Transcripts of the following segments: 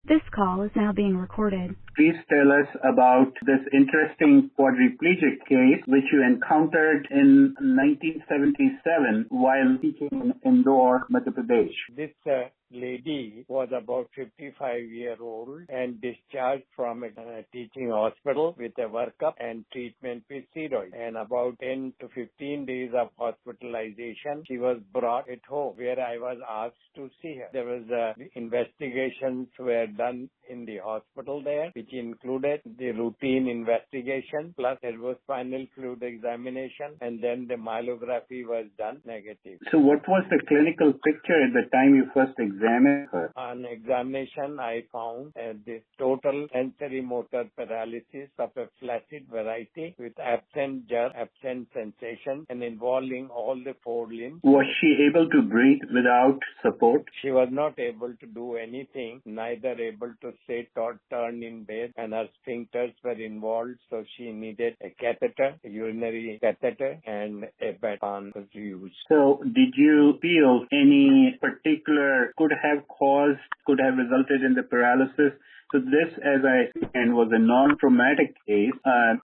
This call is now being recorded. Please tell us about this interesting quadriplegic case which you encountered in 1977 while teaching in Indore, Madhya Pradesh. This lady was about 55-year-old and discharged from a teaching hospital with a workup and treatment with steroids. And about 10 to 15 days of hospitalization, she was brought at home where I was asked to see her. There was investigations were done in the hospital there, which included the routine investigation, plus there was spinal fluid examination, and then the myelography was done negative. So what was the clinical picture at the time you first examined her? On examination, I found this total sensory motor paralysis of a flaccid variety with absent jerk, absent sensation, and involving all the four limbs. Was she able to breathe without support? She was not able to do anything, neither able to sit or turn in bed, and her sphincters were involved, so she needed a catheter, a urinary catheter, and a baton was used. So did you feel any particular could have resulted in the paralysis? So this, as I understand, was a non-traumatic case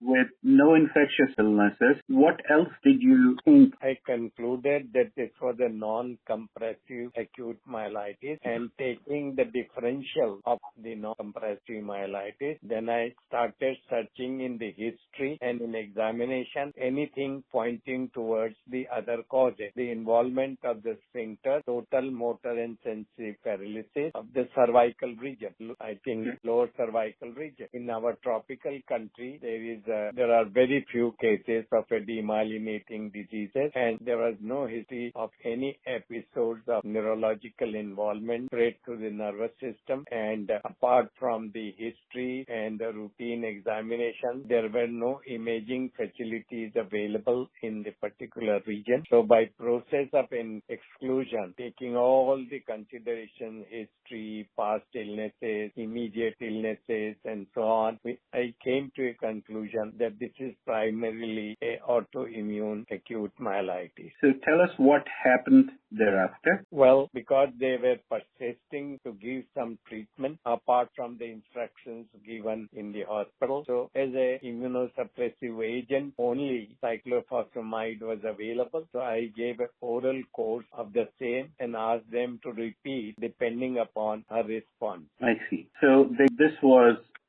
with no infectious illnesses. What else did you think? I concluded that this was a non-compressive acute myelitis, and taking the differential of the non-compressive myelitis, then I started searching in the history and in examination anything pointing towards the other causes. The involvement of the sphincter, total motor and sensory paralysis of the cervical region. I think lower cervical region. In our tropical country, there are very few cases of a demyelinating diseases, and there was no history of any episodes of neurological involvement straight to the nervous system. And apart from the history and the routine examination, there were no imaging facilities available in the particular region. So by process of an exclusion, taking all the consideration, history, past illnesses, immediate illnesses, and so on, I came to a conclusion that this is primarily a autoimmune acute myelitis. So tell us what happened thereafter. Well, because they were persisting to give some treatment apart from the instructions given in the hospital. So as a immunosuppressive agent, only cyclophosphamide was available. So I gave an oral course of the same and asked them to repeat depending upon her response. I see. So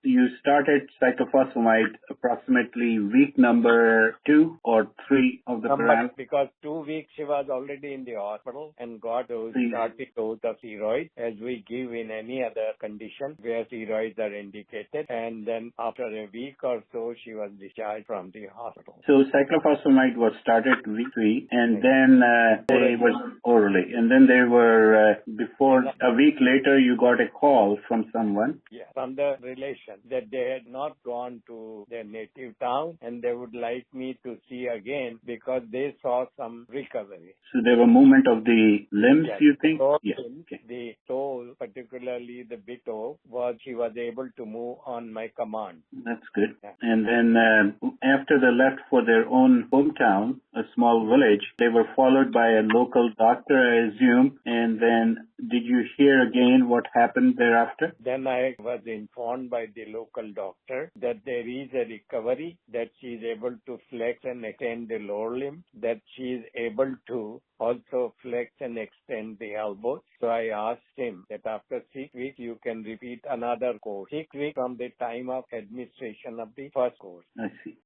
you started cyclophosphamide approximately week number 2 or 3 of the paralysis? Because 2 weeks she was already in the hospital and got those starting dose of steroids, as we give in any other condition where steroids are indicated. And then after a week or so, she was discharged from the hospital. So cyclophosphamide was started week 3, and then they was orally. And then they were, before a week later, you got a call from someone? Yeah, from the relation that they had not gone to their native town and they would like me to see again because they saw some recovery. So there were movement of the limbs, yes. You think? Yes. Okay. The toe, particularly the big toe, she was able to move on my command. That's good. Yeah. And then after they left for their own hometown, a small village, they were followed by a local doctor, I assume. And then did you hear again what happened thereafter? Then I was informed by the local doctor that there is a recovery, that she is able to flex and extend the lower limb, that she is able to also flex and extend the elbows. So I asked him that after 6 weeks, you can repeat another course. 6 weeks from the time of administration of the first course. I see.